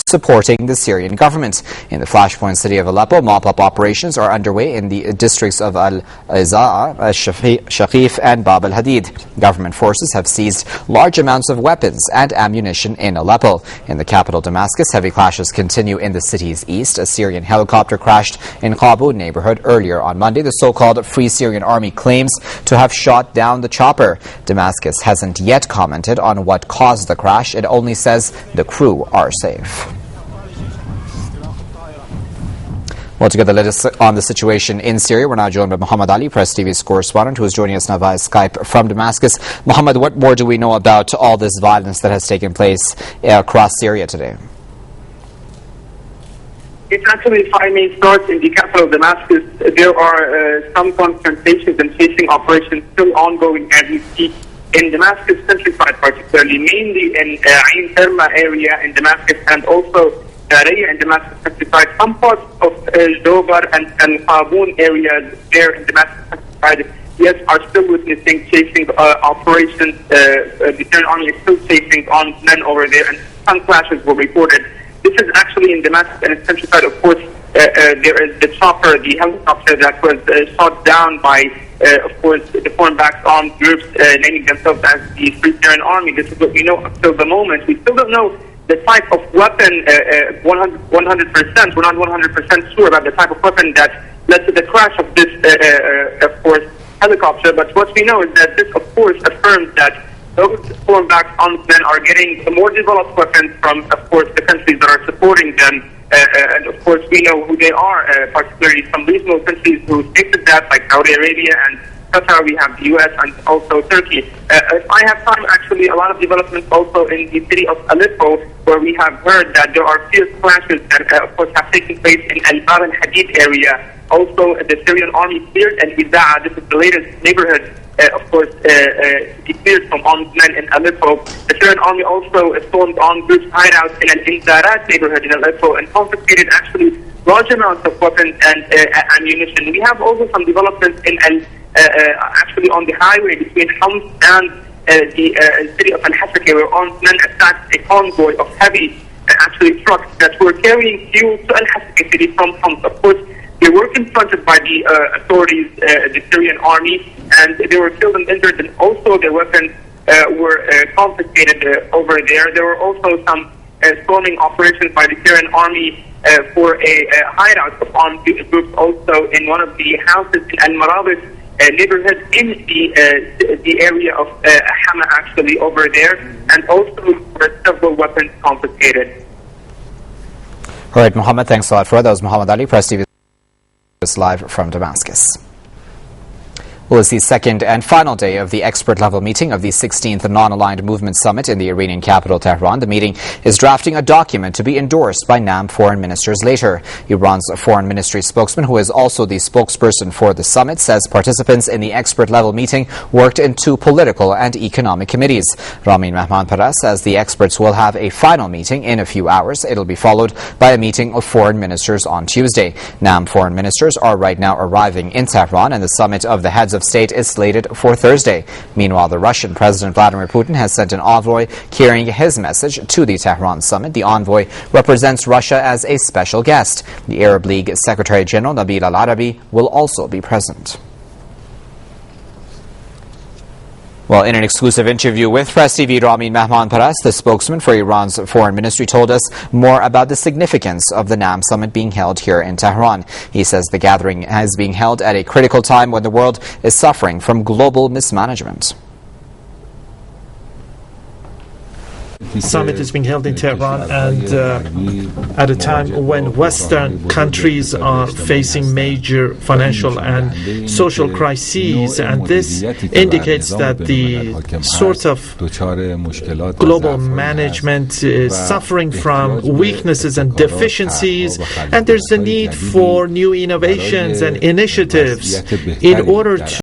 supporting the Syrian government. In the flashpoint city of Aleppo, mop-up operations are underway in the districts of Al-Izaa, Shaqif and Bab al-Hadid. Government forces have seized large amounts of weapons and ammunition in Aleppo. In the capital Damascus, heavy clashes continue in the city's east. A Syrian helicopter crashed in Qabul neighborhood earlier on Monday. The so-called Free Syrian Army claims to have shot down the chopper. Damascus hasn't yet commented on what caused the crash. It only says the crew are safe. Well, to get the latest on the situation in Syria, we're now joined by Muhammad Ali, Press TV's correspondent, who is joining us now via Skype from Damascus. Muhammad, what more do we know about all this violence that has taken place across Syria today? It's actually, if I may start in the capital of Damascus, there are some confrontations and chasing operations still ongoing as we speak in Damascus countryside, particularly, mainly in Ain Terma area in Damascus and also Raya in Damascus countryside. Some parts of Dobar and Qaboon areas there in Damascus countryside, yes, are still witnessing chasing operations. The Syrian army is still chasing on men over there, and some clashes were reported. This is actually in Damascus and its countryside. Of course, there is the chopper, the helicopter that was shot down by, of course, the foreign-backed armed groups naming themselves as the Free Syrian Army. This is what we know up till the moment. We still don't know the type of weapon 100%. We're not 100% sure about the type of weapon that led to the crash of this, of course, helicopter. But what we know is that this, of course, affirms that those foreign-backed armed men are getting more developed weapons from, of course, the countries that are supporting them. And, of course, we know who they are, particularly some regional countries who stated that, like Saudi Arabia and Qatar. We have the U.S. and also Turkey. If I have time, actually, a lot of developments also in the city of Aleppo, where we have heard that there are fierce clashes that, of course, have taken place in Al-Bab al-Hadid area. Also, the Syrian army cleared Al-Izaa. This is the latest neighborhood, of course, cleared from armed men in Aleppo. The Syrian army also stormed on groups' hideouts in Al-Inzarat neighborhood in Aleppo and confiscated actually large amounts of weapons and ammunition. We have also some developments in actually on the highway between Homs and the city of Al-Hasaka, where armed men attacked a convoy of heavy actually trucks that were carrying fuel to Al-Hasaka city from Homs. Of course, they were confronted by the authorities, the Syrian army, and they were killed and injured, and also their weapons were confiscated over there. There were also some storming operations by the Syrian army for a hideout of armed groups also in one of the houses in Al-Marabit neighborhood in the area of Hama, actually, over there, and also were several weapons confiscated. All right, Mohammed, thanks a lot for that. That was Muhammad Ali, Press TV live from Damascus. Well, it's the second and final day of the expert-level meeting of the 16th Non-Aligned Movement Summit in the Iranian capital, Tehran. The meeting is drafting a document to be endorsed by NAM foreign ministers later. Iran's foreign ministry spokesman, who is also the spokesperson for the summit, says participants in the expert-level meeting worked in two political and economic committees. Ramin Mehmanpara says the experts will have a final meeting in a few hours. It'll be followed by a meeting of foreign ministers on Tuesday. NAM foreign ministers are right now arriving in Tehran, and the summit of the heads of state is slated for Thursday. Meanwhile, the Russian President Vladimir Putin has sent an envoy carrying his message to the Tehran summit. The envoy represents Russia as a special guest. The Arab League Secretary General Nabil al-Arabi will also be present. Well, in an exclusive interview with Press TV, Ramin Mehmanpara, the spokesman for Iran's foreign ministry, told us more about the significance of the NAM summit being held here in Tehran. He says the gathering is being held at a critical time when the world is suffering from global mismanagement. The summit is being held in Tehran, and at a time when Western countries are facing major financial and social crises, and this indicates that the sort of global management is suffering from weaknesses and deficiencies, and there's a need for new innovations and initiatives in order to